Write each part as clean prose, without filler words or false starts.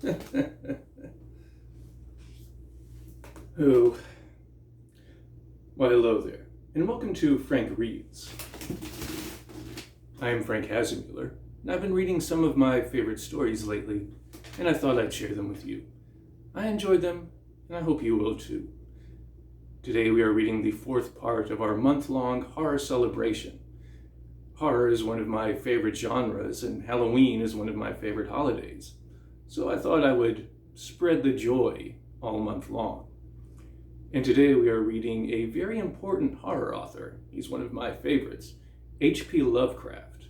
Oh, well, hello there, and welcome to Frank Reads. I am Frank Hasemuller, and I've been reading some of my favorite stories lately, and I thought I'd share them with you. I enjoyed them, and I hope you will too. Today we are reading the fourth part of our month-long horror celebration. Horror is one of my favorite genres, and Halloween is one of my favorite holidays. So I thought I would spread the joy all month long. And today we are reading a very important horror author. He's one of my favorites, H.P. Lovecraft.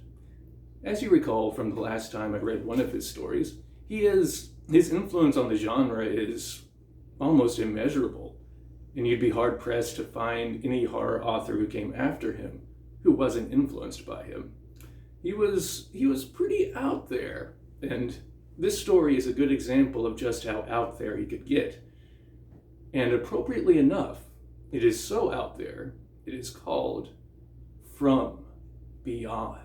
As you recall from the last time I read one of his stories, his influence on the genre is almost immeasurable, and you'd be hard-pressed to find any horror author who came after him who wasn't influenced by him. He was pretty out there, and this story is a good example of just how out there he could get. And appropriately enough, it is so out there, it is called From Beyond.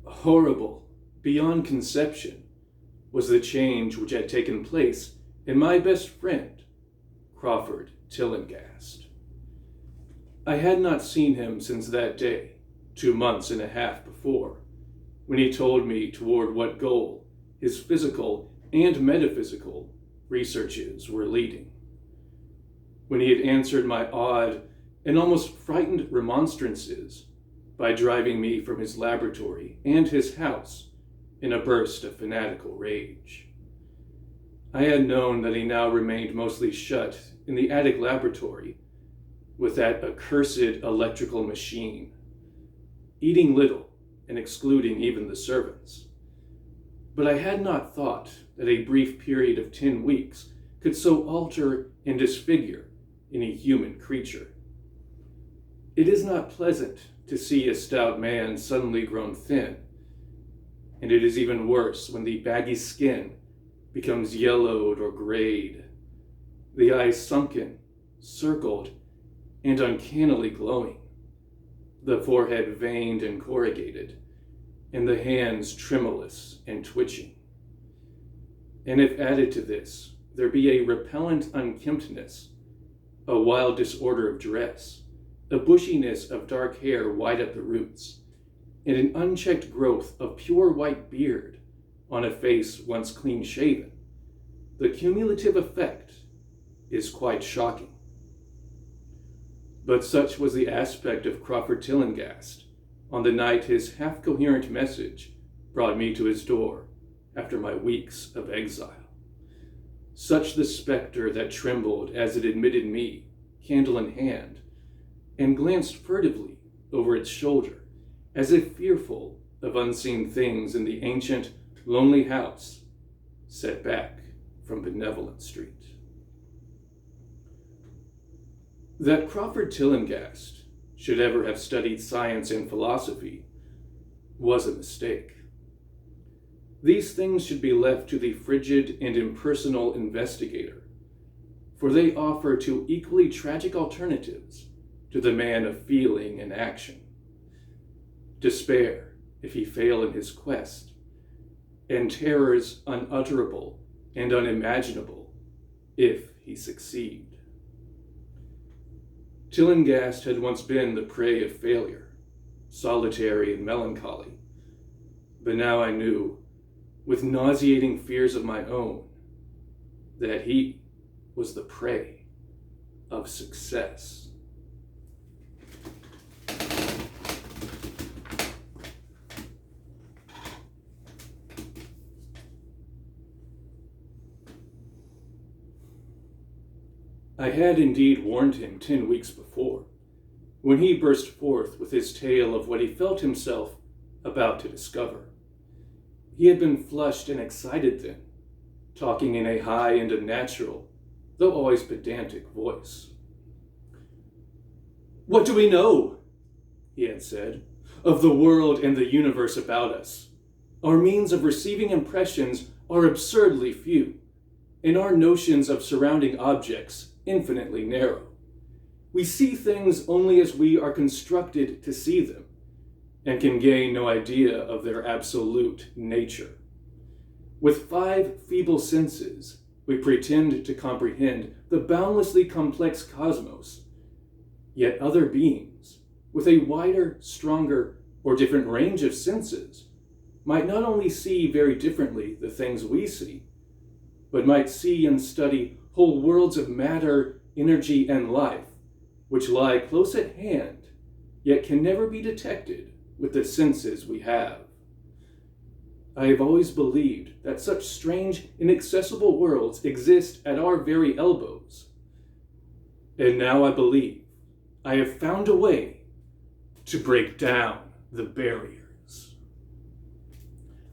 Horrible, beyond conception, was the change which had taken place in my best friend, Crawford Tillinghast. I had not seen him since that day, 2 months and a half before, when he told me toward what goal his physical and metaphysical researches were leading. When he had answered my odd and almost frightened remonstrances by driving me from his laboratory and his house in a burst of fanatical rage. I had known that he now remained mostly shut in the attic laboratory with that accursed electrical machine, eating little and excluding even the servants. But I had not thought that a brief period of 10 weeks could so alter and disfigure any human creature. It is not pleasant to see a stout man suddenly grown thin, and it is even worse when the baggy skin becomes yellowed or grayed, the eyes sunken, circled, and uncannily glowing, the forehead veined and corrugated, and the hands tremulous and twitching. And if added to this, there be a repellent unkemptness, a wild disorder of dress, a bushiness of dark hair white at the roots, and an unchecked growth of pure white beard on a face once clean-shaven, the cumulative effect is quite shocking. But such was the aspect of Crawford Tillinghast on the night his half-coherent message brought me to his door after my weeks of exile. Such the specter that trembled as it admitted me, candle in hand, and glanced furtively over its shoulder, as if fearful of unseen things in the ancient, lonely house set back from Benevolent Street. That Crawford Tillinghast should ever have studied science and philosophy was a mistake. These things should be left to the frigid and impersonal investigator, for they offer two equally tragic alternatives to the man of feeling and action: despair if he fail in his quest, and terrors unutterable and unimaginable if he succeed. Tillinghast had once been the prey of failure, solitary and melancholy, but now I knew, with nauseating fears of my own, that he was the prey of success. I had indeed warned him 10 weeks before, when he burst forth with his tale of what he felt himself about to discover. He had been flushed and excited then, talking in a high and unnatural, though always pedantic voice. "What do we know," he had said, "of the world and the universe about us? Our means of receiving impressions are absurdly few, and our notions of surrounding objects infinitely narrow. We see things only as we are constructed to see them, and can gain no idea of their absolute nature. With 5 feeble senses, we pretend to comprehend the boundlessly complex cosmos, yet other beings, with a wider, stronger, or different range of senses, might not only see very differently the things we see, but might see and study whole worlds of matter, energy, and life, which lie close at hand, yet can never be detected with the senses we have. I have always believed that such strange, inaccessible worlds exist at our very elbows. And now I believe I have found a way to break down the barriers.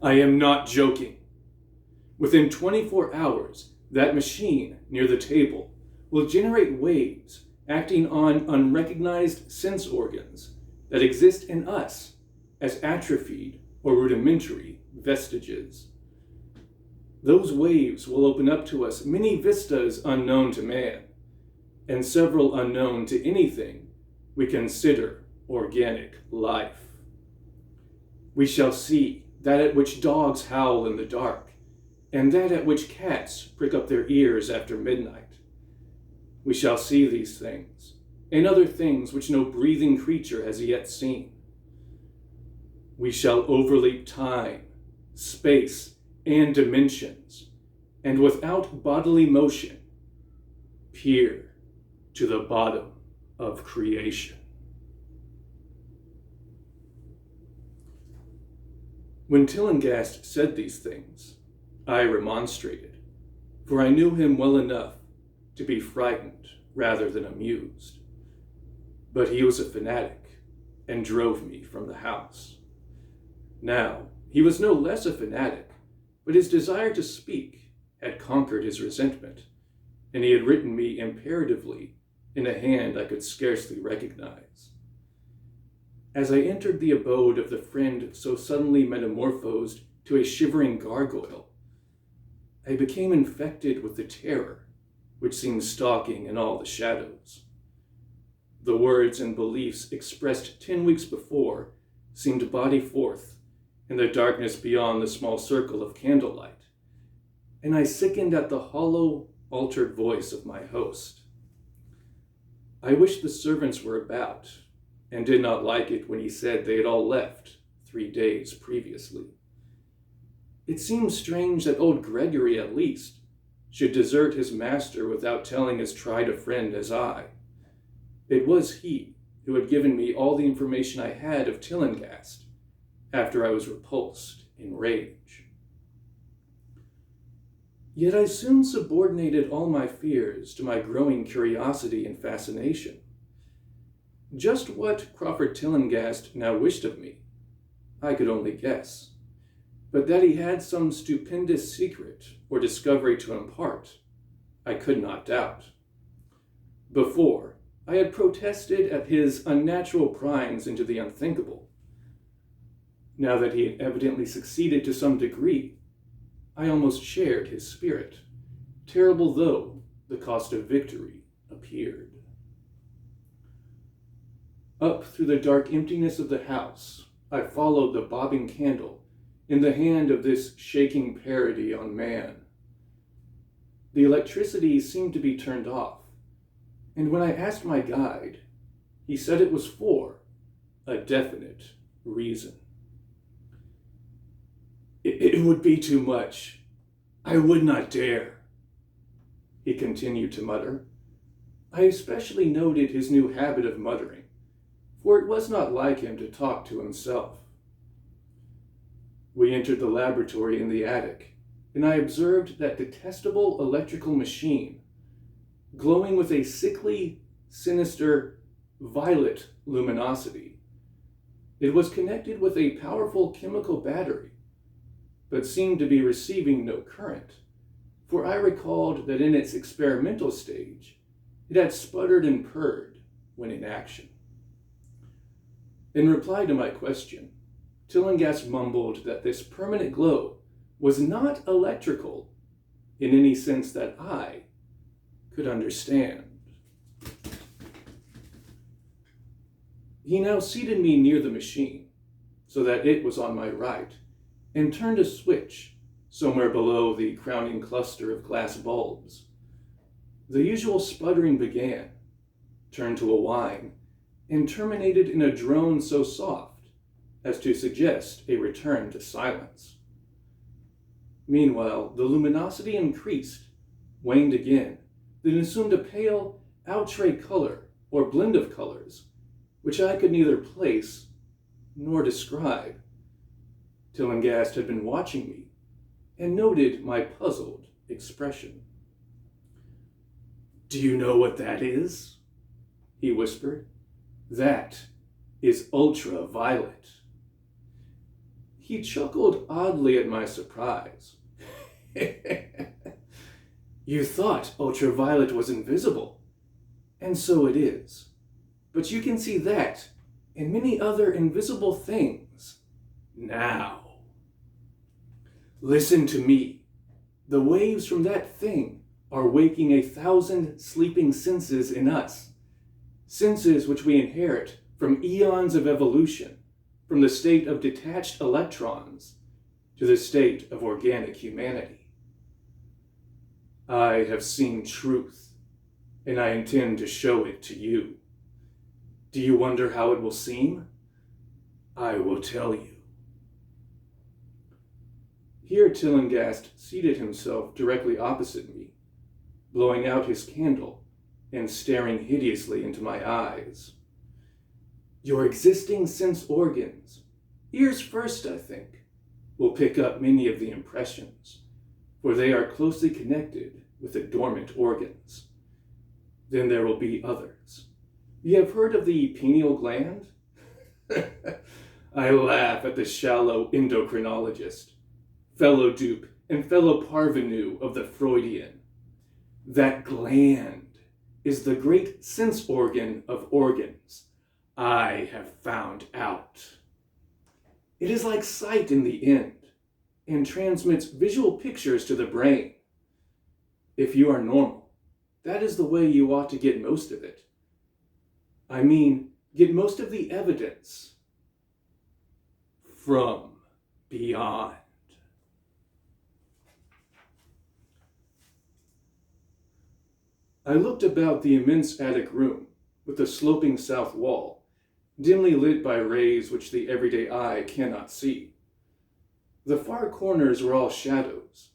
I am not joking. Within 24 hours, that machine near the table will generate waves acting on unrecognized sense organs that exist in us as atrophied or rudimentary vestiges. Those waves will open up to us many vistas unknown to man, and several unknown to anything we consider organic life. We shall see that at which dogs howl in the dark, and that at which cats prick up their ears after midnight. We shall see these things, and other things which no breathing creature has yet seen. We shall overleap time, space, and dimensions, and without bodily motion, peer to the bottom of creation. When Tillinghast said these things, I remonstrated, for I knew him well enough to be frightened rather than amused. But he was a fanatic and drove me from the house. Now, he was no less a fanatic, but his desire to speak had conquered his resentment, and he had written me imperatively in a hand I could scarcely recognize. As I entered the abode of the friend so suddenly metamorphosed to a shivering gargoyle, I became infected with the terror which seemed stalking in all the shadows. The words and beliefs expressed 10 weeks before seemed body forth in the darkness beyond the small circle of candlelight, and I sickened at the hollow, altered voice of my host. I wished the servants were about, and did not like it when he said they had all left 3 days previously. It seemed strange that old Gregory, at least, should desert his master without telling as tried a friend as I. It was he who had given me all the information I had of Tillinghast after I was repulsed in rage. Yet I soon subordinated all my fears to my growing curiosity and fascination. Just what Crawford Tillinghast now wished of me, I could only guess, but that he had some stupendous secret or discovery to impart, I could not doubt. Before, I had protested at his unnatural pryings into the unthinkable. Now that he had evidently succeeded to some degree, I almost shared his spirit, terrible though the cost of victory appeared. Up through the dark emptiness of the house, I followed the bobbing candle in the hand of this shaking parody on man. The electricity seemed to be turned off, and when I asked my guide, he said it was for a definite reason. It would be too much. I would not dare, he continued to mutter. I especially noted his new habit of muttering, for it was not like him to talk to himself. We entered the laboratory in the attic, and I observed that detestable electrical machine, glowing with a sickly, sinister, violet luminosity. It was connected with a powerful chemical battery, but seemed to be receiving no current, for I recalled that in its experimental stage, it had sputtered and purred when in action. In reply to my question, Tillinghast mumbled that this permanent glow was not electrical in any sense that I could understand. He now seated me near the machine, so that it was on my right, and turned a switch somewhere below the crowning cluster of glass bulbs. The usual sputtering began, turned to a whine, and terminated in a drone so soft as to suggest a return to silence. Meanwhile, the luminosity increased, waned again, then assumed a pale, outre color or blend of colors, which I could neither place nor describe. Tillinghast had been watching me and noted my puzzled expression. "Do you know what that is?" he whispered. "That is ultraviolet." He chuckled oddly at my surprise. "You thought ultraviolet was invisible, and so it is. But you can see that and many other invisible things now. Listen to me. The waves from that thing are waking 1,000 sleeping senses in us, senses which we inherit from eons of evolution, from the state of detached electrons to the state of organic humanity. I have seen truth, and I intend to show it to you. Do you wonder how it will seem? I will tell you." Here Tillinghast seated himself directly opposite me, blowing out his candle and staring hideously into my eyes. "Your existing sense organs, ears first, I think, will pick up many of the impressions, for they are closely connected with the dormant organs. Then there will be others. You have heard of the pineal gland?" I laugh at the shallow endocrinologist, fellow dupe and fellow parvenu of the Freudian. That gland is the great sense organ of organs. I have found out. It is like sight in the end, and transmits visual pictures to the brain. If you are normal, that is the way you ought to get most of it. I mean, get most of the evidence from beyond. I looked about the immense attic room with the sloping south wall, dimly lit by rays which the everyday eye cannot see. The far corners were all shadows,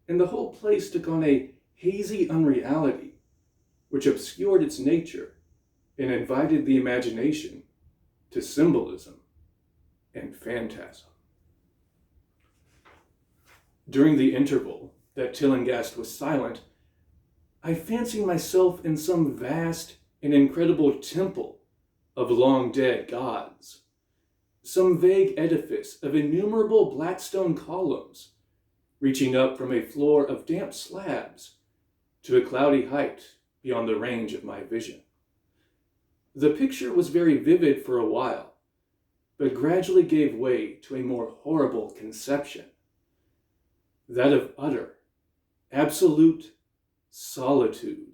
and the whole place took on a hazy unreality which obscured its nature and invited the imagination to symbolism and phantasm. During the interval that Tillinghast was silent, I fancied myself in some vast and incredible temple of long-dead gods, some vague edifice of innumerable black stone columns, reaching up from a floor of damp slabs to a cloudy height beyond the range of my vision. The picture was very vivid for a while, but gradually gave way to a more horrible conception, that of utter, absolute solitude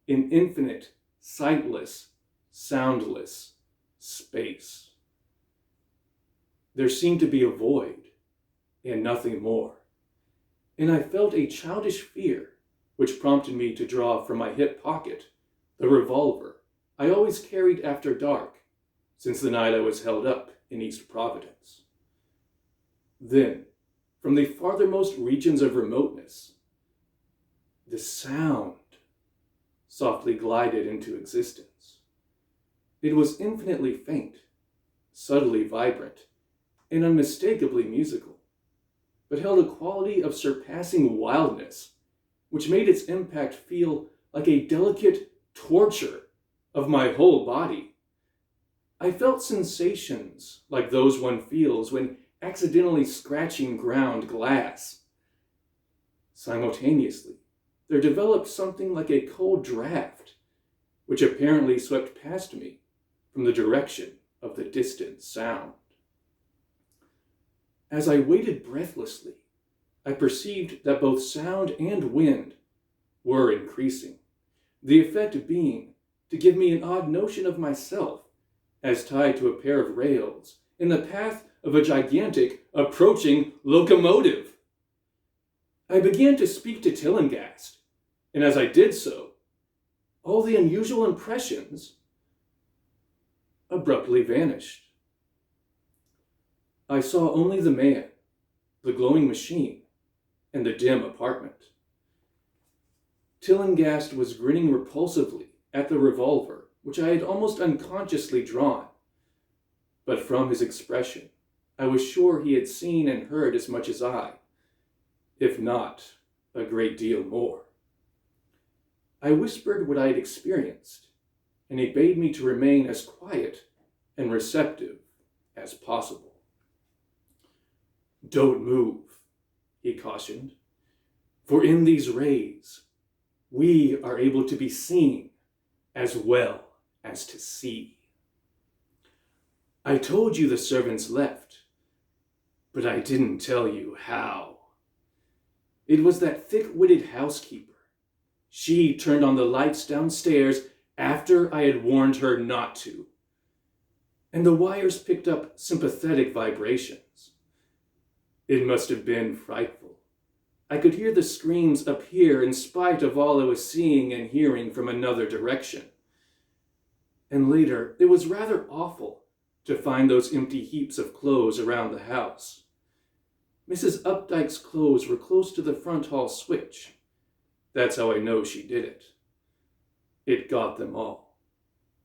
in infinite, sightless, soundless space. There seemed to be a void and nothing more, and I felt a childish fear which prompted me to draw from my hip pocket the revolver I always carried after dark since the night I was held up in East Providence. Then, from the farthermost regions of remoteness, the sound softly glided into existence. It was infinitely faint, subtly vibrant, and unmistakably musical, but held a quality of surpassing wildness which made its impact feel like a delicate torture of my whole body. I felt sensations like those one feels when accidentally scratching ground glass. Simultaneously, there developed something like a cold draft, which apparently swept past me from the direction of the distant sound. As I waited breathlessly, I perceived that both sound and wind were increasing, the effect being to give me an odd notion of myself as tied to a pair of rails in the path of a gigantic, approaching locomotive. I began to speak to Tillinghast, and as I did so, all the unusual impressions abruptly vanished. I saw only the man, the glowing machine, and the dim apartment. Tillinghast was grinning repulsively at the revolver, which I had almost unconsciously drawn. But from his expression, I was sure he had seen and heard as much as I, if not a great deal more. I whispered what I had experienced, and he bade me to remain as quiet and receptive as possible. "Don't move," he cautioned, "for in these rays, we are able to be seen as well as to see. I told you the servants left, but I didn't tell you how. It was that thick-witted housekeeper. She turned on the lights downstairs after I had warned her not to, and the wires picked up sympathetic vibrations. It must have been frightful. I could hear the screams up here in spite of all I was seeing and hearing from another direction. And later, it was rather awful to find those empty heaps of clothes around the house. Mrs. Updike's clothes were close to the front hall switch. That's how I know she did it. It got them all.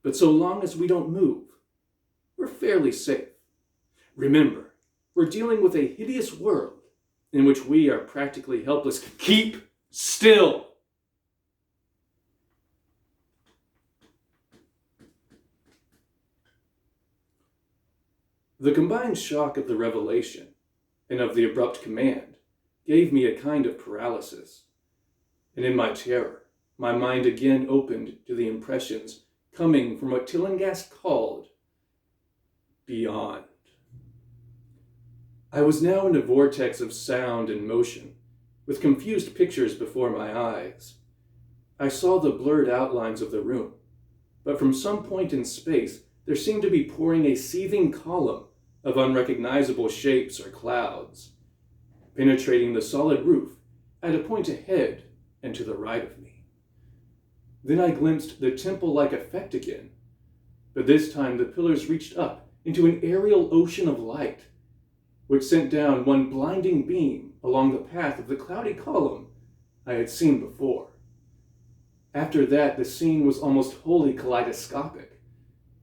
But so long as we don't move, we're fairly safe. Remember, we're dealing with a hideous world in which we are practically helpless. Keep still!" The combined shock of the revelation and of the abrupt command gave me a kind of paralysis, and in my terror, my mind again opened to the impressions coming from what Tillinghast called beyond. I was now in a vortex of sound and motion, with confused pictures before my eyes. I saw the blurred outlines of the room, but from some point in space there seemed to be pouring a seething column of unrecognizable shapes or clouds, penetrating the solid roof at a point ahead and to the right of me. Then I glimpsed the temple-like effect again, but this time the pillars reached up into an aerial ocean of light, which sent down one blinding beam along the path of the cloudy column I had seen before. After that, the scene was almost wholly kaleidoscopic,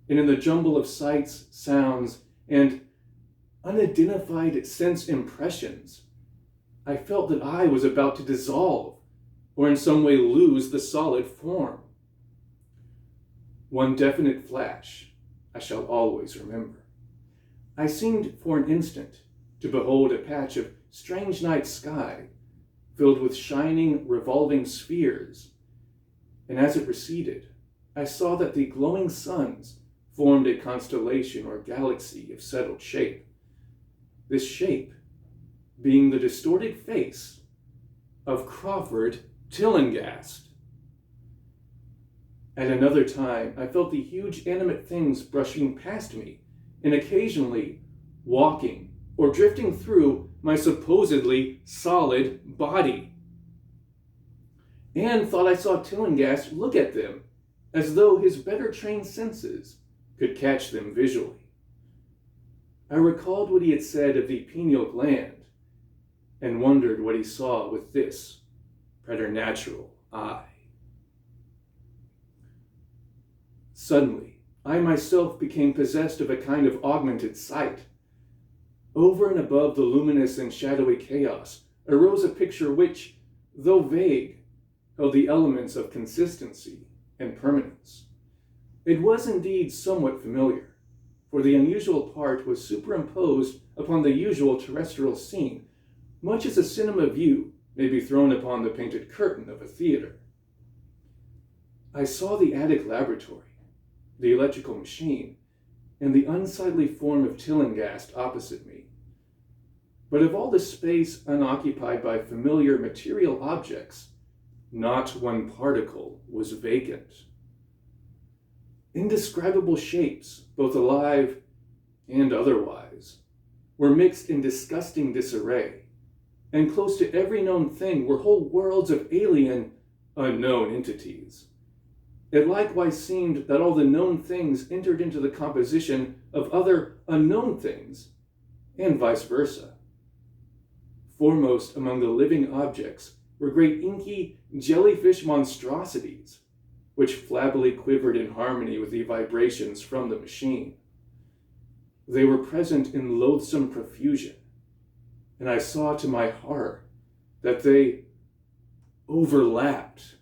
and in the jumble of sights, sounds, and unidentified sense impressions, I felt that I was about to dissolve or in some way lose the solid form. One definite flash I shall always remember. I seemed for an instant to behold a patch of strange night sky filled with shining, revolving spheres, and as it receded, I saw that the glowing suns formed a constellation or galaxy of settled shape, this shape being the distorted face of Crawford Tillinghast. At another time, I felt the huge animate things brushing past me and occasionally walking or drifting through my supposedly solid body, and thought I saw Tillinghast look at them as though his better trained senses could catch them visually. I recalled what he had said of the pineal gland and wondered what he saw with this preternatural eye. Suddenly, I myself became possessed of a kind of augmented sight. Over and above the luminous and shadowy chaos arose a picture which, though vague, held the elements of consistency and permanence. It was indeed somewhat familiar, for the unusual part was superimposed upon the usual terrestrial scene, much as a cinema view may be thrown upon the painted curtain of a theater. I saw the attic laboratory, the electrical machine, and the unsightly form of Tillinghast opposite me. But of all the space unoccupied by familiar material objects, not one particle was vacant. Indescribable shapes, both alive and otherwise, were mixed in disgusting disarray, and close to every known thing were whole worlds of alien, unknown entities. It likewise seemed that all the known things entered into the composition of other unknown things, and vice versa. Foremost among the living objects were great inky jellyfish monstrosities, which flabbily quivered in harmony with the vibrations from the machine. They were present in loathsome profusion, and I saw to my horror that they overlapped,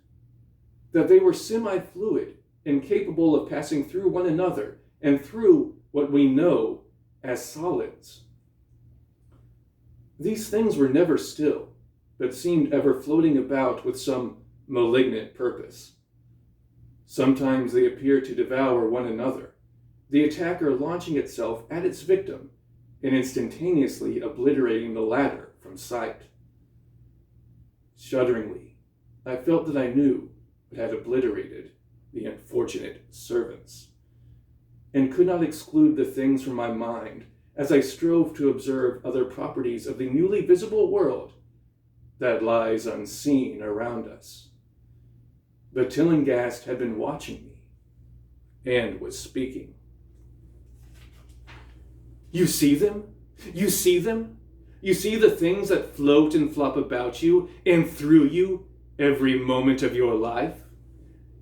that they were semi-fluid and capable of passing through one another and through what we know as solids. These things were never still, but seemed ever floating about with some malignant purpose. Sometimes they appeared to devour one another, the attacker launching itself at its victim and instantaneously obliterating the latter from sight. Shudderingly, I felt that I knew what had obliterated the unfortunate servants, and could not exclude the things from my mind as I strove to observe other properties of the newly visible world that lies unseen around us. But Tillinghast had been watching me and was speaking. You see them? You see them? You see the things that float and flop about you and through you every moment of your life?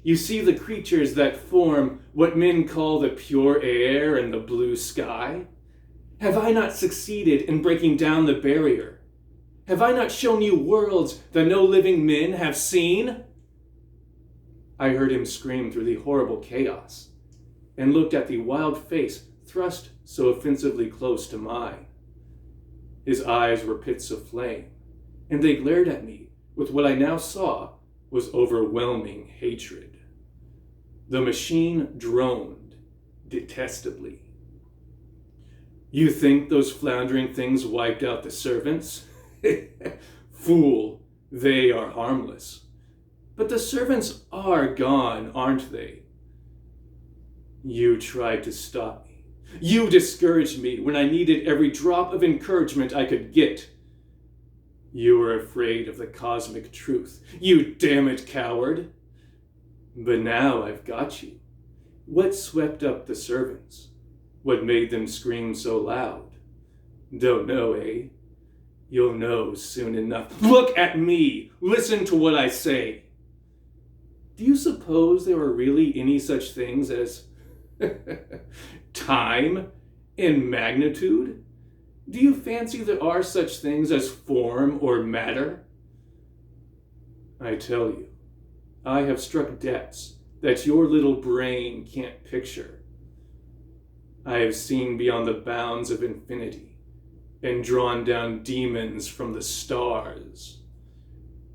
You see the creatures that form what men call the pure air and the blue sky? Have I not succeeded in breaking down the barrier? Have I not shown you worlds that no living men have seen? I heard him scream through the horrible chaos, and looked at the wild face thrust so offensively close to mine. His eyes were pits of flame, and they glared at me with what I now saw was overwhelming hatred. The machine droned detestably. You think those floundering things wiped out the servants? Fool, they are harmless. But the servants are gone, aren't they? You tried to stop me. You discouraged me when I needed every drop of encouragement I could get. You were afraid of the cosmic truth, you damn it coward. But now I've got you. What swept up the servants? What made them scream so loud? Don't know, eh? You'll know soon enough. Look at me! Listen to what I say! Do you suppose there are really any such things as time and magnitude? Do you fancy there are such things as form or matter? I tell you, I have struck depths that your little brain can't picture. I have seen beyond the bounds of infinity and drawn down demons from the stars.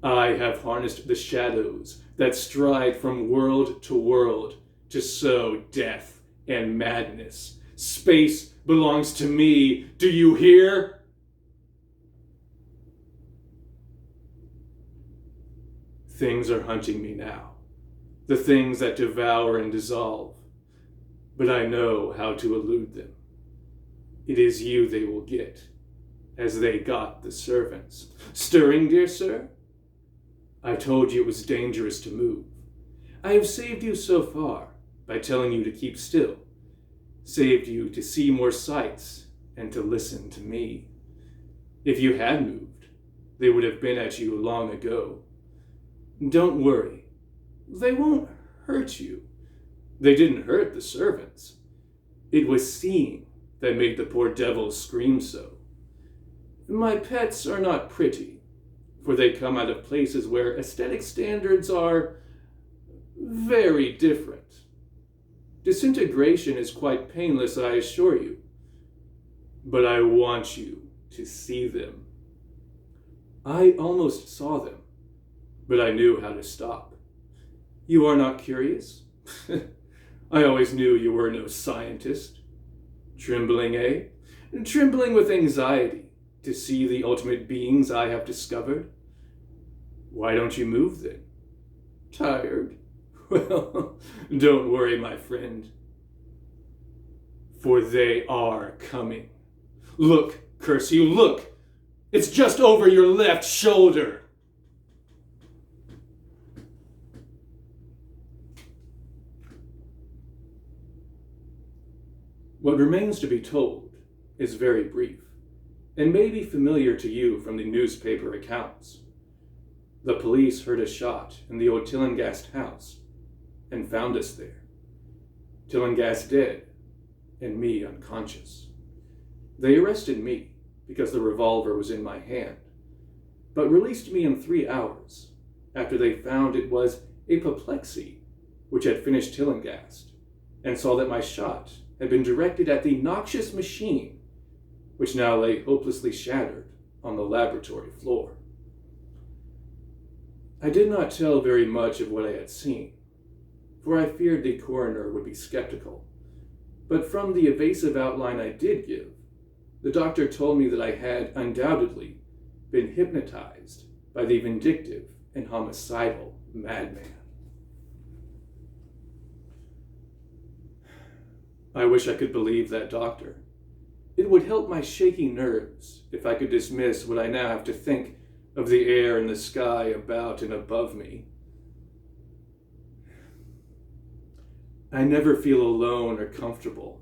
I have harnessed the shadows that stride from world to sow death and madness. Space belongs to me. Do you hear? Things are hunting me now, the things that devour and dissolve, but I know how to elude them. It is you they will get, as they got the servants. Stirring, dear sir? I told you it was dangerous to move. I have saved you so far by telling you to keep still, saved you to see more sights and to listen to me. If you had moved, they would have been at you long ago. Don't worry, they won't hurt you. They didn't hurt the servants. It was seeing that made the poor devils scream so. My pets are not pretty, for they come out of places where aesthetic standards are very different. Disintegration is quite painless, I assure you. But I want you to see them. I almost saw them, but I knew how to stop. You are not curious? I always knew you were no scientist. Trembling, eh? Trembling with anxiety to see the ultimate beings I have discovered? Why don't you move then? Tired? Well, don't worry, my friend, for they are coming. Look, curse you, look! It's just over your left shoulder! What remains to be told is very brief, and may be familiar to you from the newspaper accounts. The police heard a shot in the old Tillinghast house and found us there. Tillinghast dead and me unconscious. They arrested me because the revolver was in my hand, but released me in 3 hours after they found it was apoplexy which had finished Tillinghast, and saw that my shot had been directed at the noxious machine which now lay hopelessly shattered on the laboratory floor. I did not tell very much of what I had seen, for I feared the coroner would be skeptical, but from the evasive outline I did give, the doctor told me that I had undoubtedly been hypnotized by the vindictive and homicidal madman. I wish I could believe that doctor. It would help my shaky nerves if I could dismiss what I now have to think of the air and the sky about and above me. I never feel alone or comfortable,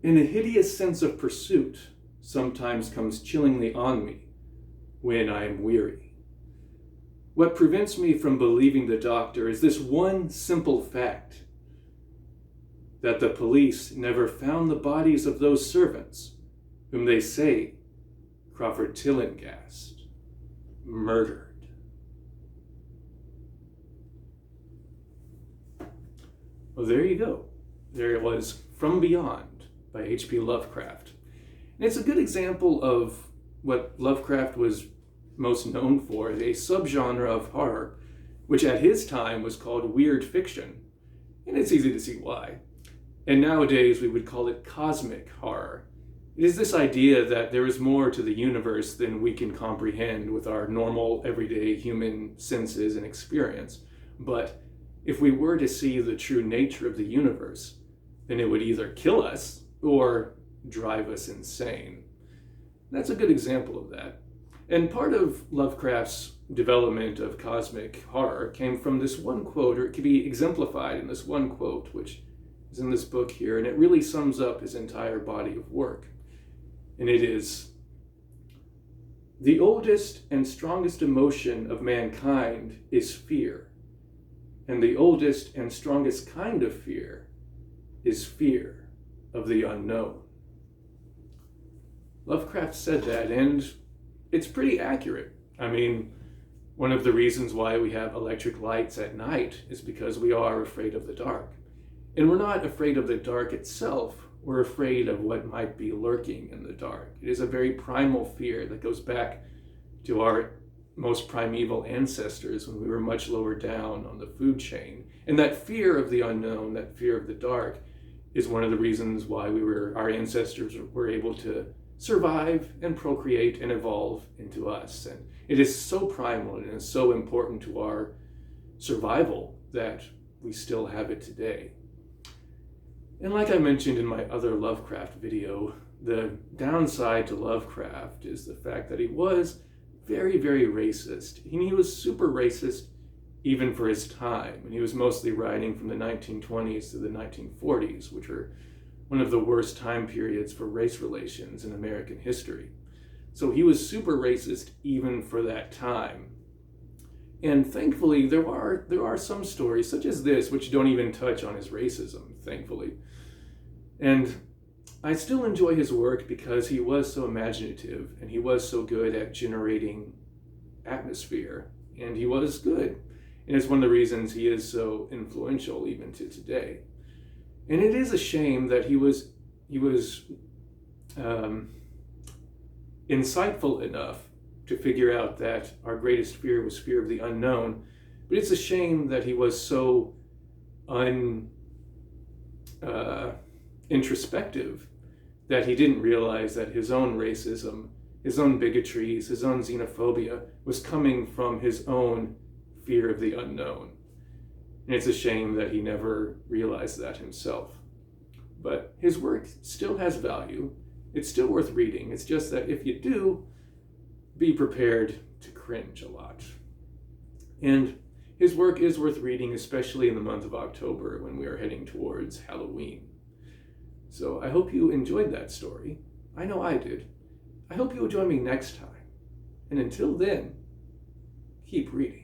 and a hideous sense of pursuit sometimes comes chillingly on me when I am weary. What prevents me from believing the doctor is this one simple fact: that the police never found the bodies of those servants whom they say Crawford Tillinghast murdered. Well, there you go. There it was, From Beyond by H.P. Lovecraft. And it's a good example of what Lovecraft was most known for, a subgenre of horror, which at his time was called weird fiction. And it's easy to see why. And nowadays we would call it cosmic horror. It is this idea that there is more to the universe than we can comprehend with our normal, everyday human senses and experience. But if we were to see the true nature of the universe, then it would either kill us or drive us insane. That's a good example of that. And part of Lovecraft's development of cosmic horror came from this one quote, or it could be exemplified in this one quote, which is in this book here, and it really sums up his entire body of work. And it is, "The oldest and strongest emotion of mankind is fear, and the oldest and strongest kind of fear is fear of the unknown." Lovecraft said that, and it's pretty accurate. I mean, one of the reasons why we have electric lights at night is because we are afraid of the dark. And we're not afraid of the dark itself, we're afraid of what might be lurking in the dark. It is a very primal fear that goes back to our most primeval ancestors when we were much lower down on the food chain. And that fear of the unknown, that fear of the dark, is one of the reasons why our ancestors were able to survive and procreate and evolve into us. And it is so primal and is so important to our survival that we still have it today. And like I mentioned in my other Lovecraft video, the downside to Lovecraft is the fact that he was very, very racist. He was super racist even for his time. And he was mostly writing from the 1920s to the 1940s, which were one of the worst time periods for race relations in American history. So he was super racist even for that time. And thankfully, there are some stories, such as this, which don't even touch on his racism, thankfully. And I still enjoy his work because he was so imaginative, and he was so good at generating atmosphere, and he was good. And it's one of the reasons he is so influential even to today. And it is a shame that he was insightful enough to figure out that our greatest fear was fear of the unknown. But it's a shame that he was so introspective that he didn't realize that his own racism, his own bigotries, his own xenophobia was coming from his own fear of the unknown. And it's a shame that he never realized that himself. But his work still has value. It's still worth reading. It's just that if you do, be prepared to cringe a lot. And his work is worth reading, especially in the month of October when we are heading towards Halloween. So I hope you enjoyed that story. I know I did. I hope you'll join me next time. And until then, keep reading.